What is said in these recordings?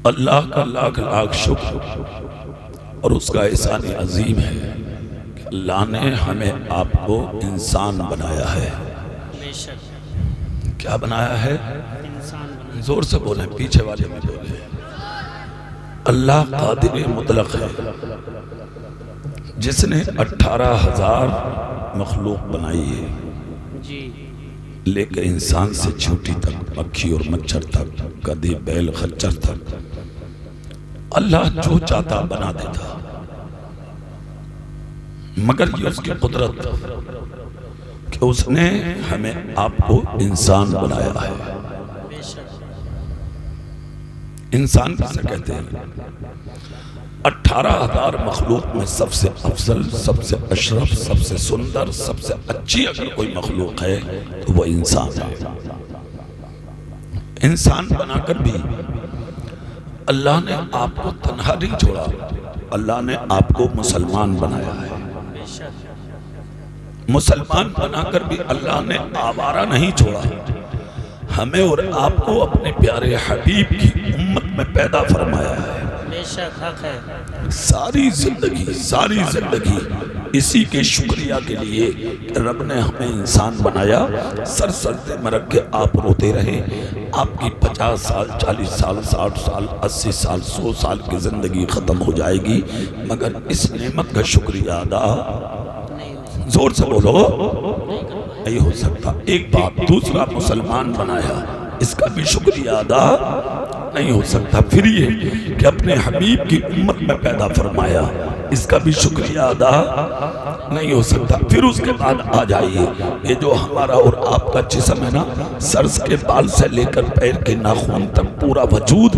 اللہ کا لاکھ لاکھ شکر اور اس کا احسان عظیم ہے کہ اللہ نے ہمیں آپ کو انسان بنایا ہے۔ کیا بنایا ہے؟ زور سے بولیں، پیچھے والے میں بولیں۔ اللہ قادر مطلق ہے جس نے 18,000 مخلوق بنائی ہے، لیکن انسان سے چونٹی تک، مکھی اور مچھر تک، گدھے بیل خچر تک اللہ جو چاہتا بنا دیتا، مگر یہ اس کی قدرت کہ اس نے ہمیں آپ کو انسان بنایا ہے۔ انسان کسے کہتے ہیں؟ 18,000 مخلوق میں سب سے افضل، سب سے اشرف، سب سے سندر، سب سے اچھی اگر کوئی مخلوق ہے تو وہ انسان ہے۔ انسان بنا کر بھی اللہ نے آپ کو تنہا نہیں چھوڑا، اللہ نے آپ کو مسلمان بنایا ہے۔ مسلمان بنا کر بھی اللہ نے آوارہ نہیں چھوڑا، ہمیں اور آپ کو اپنے پیارے حبیب کی امت میں پیدا فرمایا ہے۔ ساری زندگی اسی کے شکریہ کے لیے کہ رب نے ہمیں انسان بنایا۔ سر سجدے میں رکھ کے آپ روتے رہے، آپ کی 50 سال، 40 سال، 60 سال، 80 سال، 100 سال کی زندگی ختم ہو جائے گی، مگر اس نعمت کا شکریہ ادا زور سے بولو نہیں ہو سکتا۔ ایک بات، دوسرا مسلمان بنایا، اس کا بھی شکریہ ادا نہیں ہو سکتا۔ پھر یہ کہ اپنے حبیب کی امت میں پیدا فرمایا، اس کا بھی شکریہ ادا نہیں ہو سکتا۔ پھر اس کے بعد آ جائیے، یہ جو ہمارا اور آپ کا جسم ہے نا، سر کے بال سے لے کر پیر کے ناخن تک پورا وجود،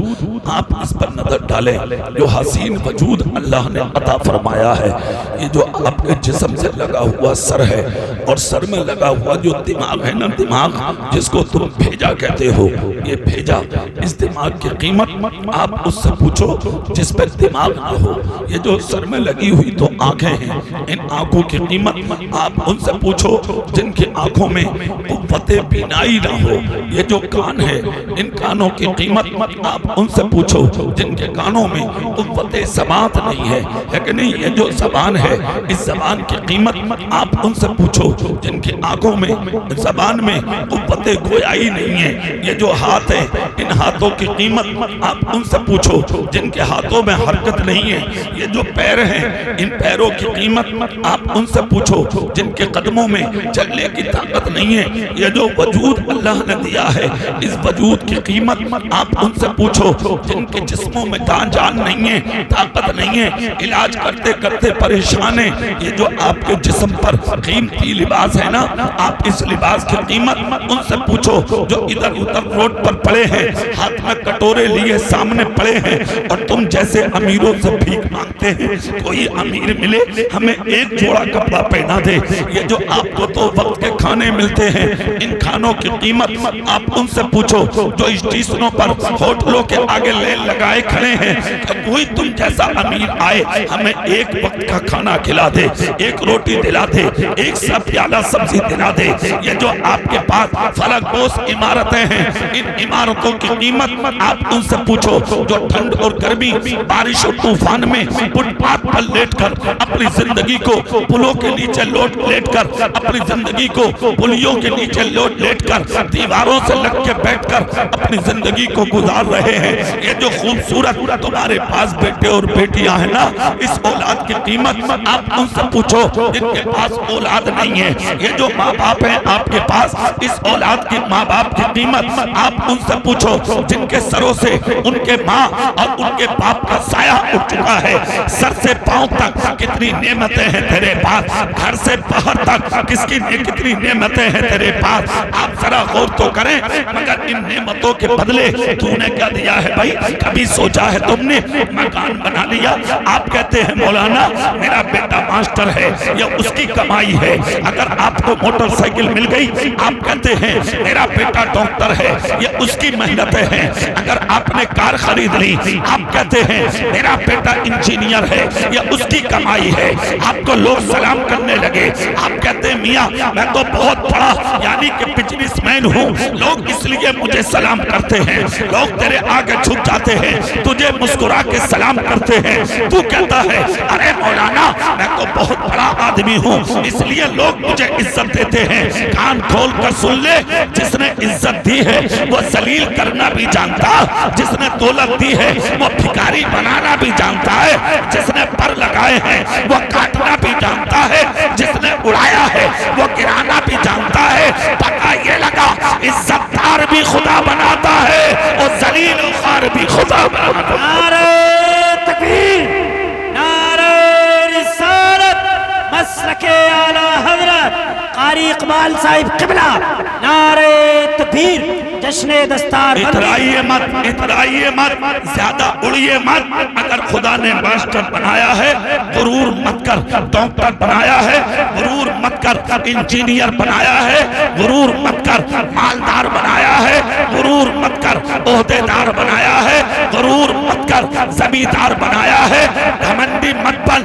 آپ اس پر نظر ڈالیں، جو حسین وجود اللہ نے عطا فرمایا ہے۔ یہ جو آپ کے جسم سے لگا ہوا سر ہے، اور سر میں لگا ہوا جو دماغ ہے نا، دماغ جس کو تم بھیجا کہتے ہو، یہ بھیجا، اس دماغ کی قیمت آپ اس سے پوچھو جس پر دماغ نہ ہو۔ یہ جو سر میں لگی ہوئی تو آنکھیں ہیں، ان آنکھوں کی قیمت آپ ان سے پوچھو جن کی آنکھوں میں قوت بینائی نہ ہو۔ یہ جو کان ہے، ان کانوں کی قیمت آپ ان سے پوچھو جن کے کانوں میں قوت سماعت نہیں ہے کہ نہیں؟ یہ جو زبان ہے، اس زبان کی قیمت آپ ان سے پوچھو جن کی آنکھوں میں، زبان میں قوت گویائی نہیں ہے۔ یہ جو ہاتھ ہے، ان ہاتھوں کی قیمت آپ ان سے پوچھو جن کے ہاتھوں میں حرکت نہیں ہے۔ یہ جو پیر ہیں، ان پیروں کی قیمت آپ ان سے پوچھو جن کے قدموں میں چلنے کی طاقت نہیں ہے۔ یہ جو وجود اللہ نے دیا ہے، اس وجود کی قیمت آپ ان سے پوچھو جن کے جسموں میں جان نہیں ہے، طاقت نہیں ہے، علاج کرتے کرتے پریشان ہیں۔ یہ جو آپ کے جسم پر قیمتی لباس ہے نا، آپ اس لباس کی قیمت ان سے پوچھو جو ادھر ادھر روڈ پر پڑے ہیں، ہاتھ میں کٹورے لیے سامنے پڑے ہیں، اور تم جیسے امیروں سے بھیک مانگتے ہیں، کوئی امیر ملے ہمیں ایک جوڑا کپڑا پہنا دے۔ یہ جو آپ کو تو وقت کے کھانے ملتے ہیں، ان کھانوں کی قیمت آپ ان سے پوچھو جو اسٹیشنوں پر ہوٹلوں کے آگے لین لگائے کھڑے ہیں، کہ کوئی تم جیسا امیر آئے ہمیں ایک وقت کا کھانا کھلا دے، ایک روٹی دلا دے، ایک سا پیالہ سبزی دلا دے۔ یہ جو آپ کے پاس فلک بوس عمارتیں ہیں، ان عمارتوں کی قیمت آپ ان سے پوچھو جو ٹھنڈ اور گرمی، بارش اور طوفان میں فٹ پاتھ پر لیٹ کر اپنی زندگی کو پلوں کے نیچے لیٹ کر اپنی زندگی کو پلیوں کے نیچے لیٹ کر دیواروں سے لگ کے بیٹھ کر اپنی زندگی کو گزار رہے ہیں۔ یہ جو خوبصورت تمہارے پاس بیٹے اور بیٹیاں ہیں نا، اس اولاد کی قیمت آپ ان سے پوچھو جن کے پاس اولاد نہیں ہے۔ یہ جو ماں باپ ہیں آپ کے پاس، اس اولاد کی ماں باپ کی قیمت آپ ان سے پوچھو جن کے سروں سے ان کے ماں اور ان کے باپ کا سایہ اٹھ چکا ہے۔ سر سے پاؤں تک کتنی نعمتیں ہیں تیرے پاس، گھر سے باہر تک کتنی نعمتیں ہیں تیرے پاس۔ آپ ذرا غور تو کریں، مگر ان نعمتوں کے بدلے تو نے کیا دیا ہے بھائی؟ کبھی سوچا ہے تم نے؟ مکان بنا لیا، آپ کہتے ہیں مولانا میرا بیٹا ماسٹر ہے، یہ اس کی کمائی ہے۔ اگر آپ کو موٹر سائیکل مل گئی، آپ کہتے ہیں میرا بیٹا ڈاکٹر ہے، یہ اس کی محنتیں ہیں۔ اگر آپ نے کار خرید لی، آپ کہتے ہیں میرا بیٹا انجینئر ہے، یہ اس کی کمائی کمائی ہے، آپ کو لوگ سلام کرنے لگے، آپ کہتے ہیں میاں میں تو بہت بڑا یعنی کہ بزنس مین ہوں، لوگ اس لیے مجھے سلام کرتے ہیں، لوگ تیرے آگے جھک جاتے ہیں، تجھے مسکرا کے سلام کرتے ہیں، تو کہتا ہے ارے مولانا میں تو بہت بڑا آدمی ہوں اس لیے لوگ مجھے عزت دیتے ہیں۔ کان کھول کر سن لے، جس نے عزت دی ہے وہ ذلیل کرنا بھی جانتا، جس نے دولت دی ہے وہ بھکاری بنانا بھی جانتا ہے، جس نے پر لگائے ہیں وہ کاٹنا بھی جانتا ہے، جس نے اڑایا ہے وہ گرانا بھی جانتا ہے۔ پتہ یہ لگا عزت دار بھی خدا بناتا ہے اور ذلیل و خوار بھی خدا بناتا ہے۔ نعرہ تکبیر، نعرہ رسالت، مسلک اعلی حضرت قاری اقبال صاحب قبلہ، نعرہ تکبیر، جشن دستار اترائیے مت، زیادہ اڑیے مت۔ اگر خدا نے ماسٹر بنایا ہے غرور مت کر، ڈاکٹر بنایا ہے غرور مت کر، انجینئر بنایا ہے غرور مت کر، مالدار بنایا ہے غرور مت کر، عہدیدار بنایا ہے غرور مت کر، زمیندار بنایا ہے گھمنڈی مت بن۔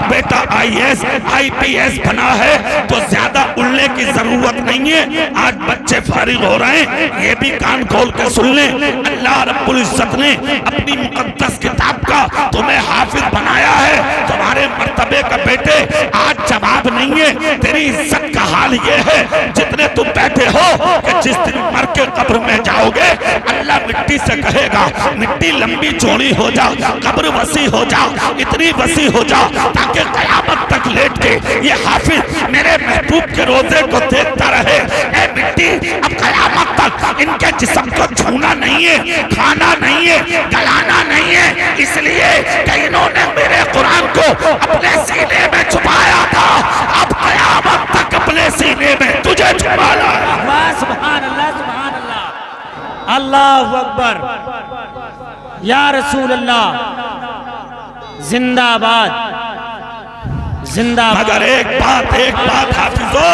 بیٹا IAS بنا ہے تو زیادہ اڑنے کی ضرورت نہیں ہے۔ آج بچے فارغ ہو رہے ہیں، یہ بھی کان کھول کے سن لیں، اللہ رب العزت نے اپنی مقدس کتاب کا تمہیں حافظ بنایا ہے، تمہارے مرتبے کا بیٹے آج جواب نہیں ہے۔ تیری عزت کا حال یہ ہے جتنے تم بیٹھے ہو کہ جس دن مر کے قبر میں جاؤ گے اللہ مٹی سے کہے گا مٹی لمبی چوڑی ہو جا، قبر وسیع ہو جا، اتنی وسیع ہو جا تاکہ قیامت تک لیٹ کے یہ حافظ میرے محبوب کے روزے کو دیکھتا رہے۔ اے مٹی اب قیامت تک ان کے جسم کو چھونا نہیں ہے، کھانا نہیں ہے، گلانا نہیں ہے، اس لیے کہ انہوں نے میرے قرآن کو اپنے سینے میں چھپایا تھا، اب قیامت تک اپنے سینے میں تجھے چھپانا ہے۔ سبحان اللہ، سبحان اللہ، اللہ اکبر، یا رسول اللہ، زندہ آباد، زندہ آباد۔ مگر ایک بات حافظو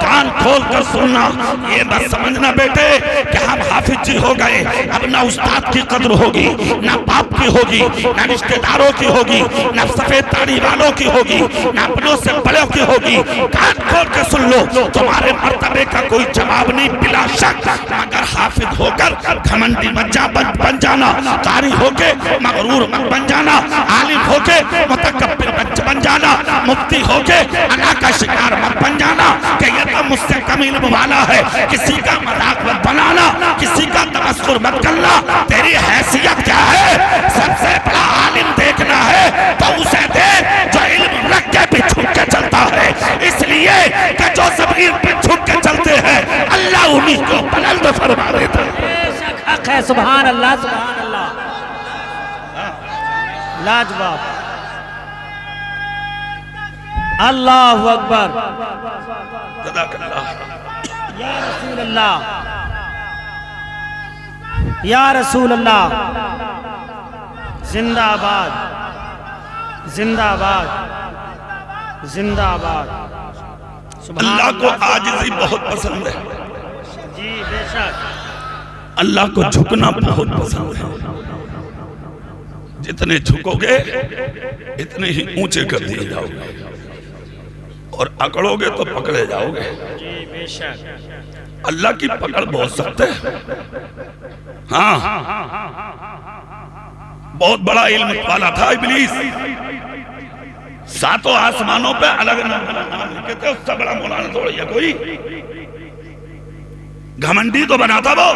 کان کھول کر سننا، یہ بس سمجھنا بیٹے کہ ہم حافظ جی ہو گئے، اب نہ استاد کی قدر ہوگی، نہ باپ کی ہوگی، نہ رشتہ داروں کی ہوگی، نہ سفید داڑھی والوں کی ہوگی، نہ اپنوں سے بڑوں کی ہوگی۔ کان کھول کے سن لو، تمہارے مرتبے کا کوئی جواب نہیں بلا شک، مگر حافظ ہو کر گھمنڈی مت بن جانا، قاری ہو کے مغرور مت بن جانا، عالم ہو کے متکبر مت بن جانا، مفتی ہو کے انا کا شکار مت بن جانا کہ یہ تو مجھ سے کم علم والا ہے، کسی کا مذاق مت بنانا، کسی کا تمسخر مت کرنا۔ تیری حیثیت کیا ہے؟ سب سے بڑا عالم دیکھنا ہے تو اسے دے جو علم رکھ کے بھی چھپ کے چلتا ہے، اس لیے کہ جو زمین پہ چھپ کے چلتے ہیں اللہ انہیں کو بلند فرما دیتا ہے۔ بے شک حق ہے، سبحان اللہ، سبحان اللہ، لاجواب، اللہ اکبر، جزاک اللہ۔ یا رسول اللہ، یا رسول اللہ، زندہ آباد، زندہ آباد، زندہ آباد، سبحان اللہ کو عاجزی بہت پسند ہے، جی بے شک، اللہ کو جھکنا بہت پسند ہے۔ جتنے جھکو گے اتنے ہی اونچے کر دیے جاؤ گے، اور اکڑو گے تو پکڑے جاؤ گے۔ جی بے شک، اللہ کی پکڑ بہت سخت ہے، ہاں بہت بڑا علم والا تھا ابلیس، ساتوں آسمانوں پہ الگ نام لکھے تھے، اس سے بڑا مولانا تھوڑی ہے کوئی، گھمنڈی تو بنا تھا وہ،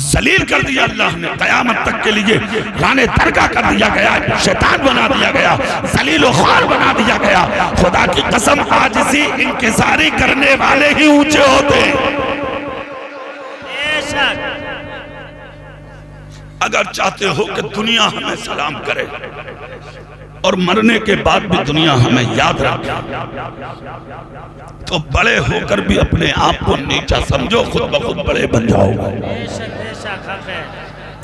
ذلیل کر دیا اللہ نے، قیامت تک کے لیے رانے درگاہ کر دیا گیا، شیطان بنا دیا گیا، ذلیل و خوار بنا دیا گیا۔ خدا کی قسم عاجزی انکساری کرنے والے ہی اونچے ہوتے ہیں۔ بے شک، اگر چاہتے ہو کہ دنیا ہمیں سلام کرے اور مرنے کے بعد بھی دنیا ہمیں یاد رکھے تو بڑے ہو کر بھی اپنے آپ کو نیچا سمجھو، خود بخود بڑے بن جاؤ گے۔ بے شک، بے شک حق ہے،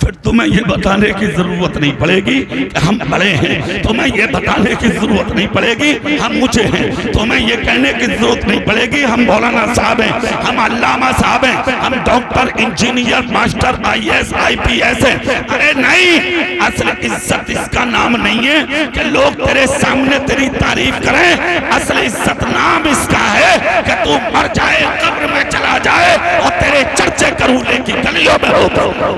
پھر تمہیں یہ بتانے کی ضرورت نہیں پڑے گی کہ ہم بڑے ہیں، تمہیں یہ بتانے کی ضرورت نہیں پڑے گی ہم اونچے ہیں، تمہیں یہ کہنے کی ضرورت نہیں پڑے گی ہم مولانا صاحب ہیں، ہم علامہ صاحب ہیں، ہم doctor, engineer, master, I S, I P S ہیں۔ ارے نہیں، اصل عزت اس کا نام نہیں ہے کہ لوگ تیرے سامنے تیری تعریف کریں، اصل عزت نام اس کا ہے کہ تو مر جائے، قبر میں چلا جائے اور تیرے چرچے کرولے کی گلیوں میں ہوتا ہو۔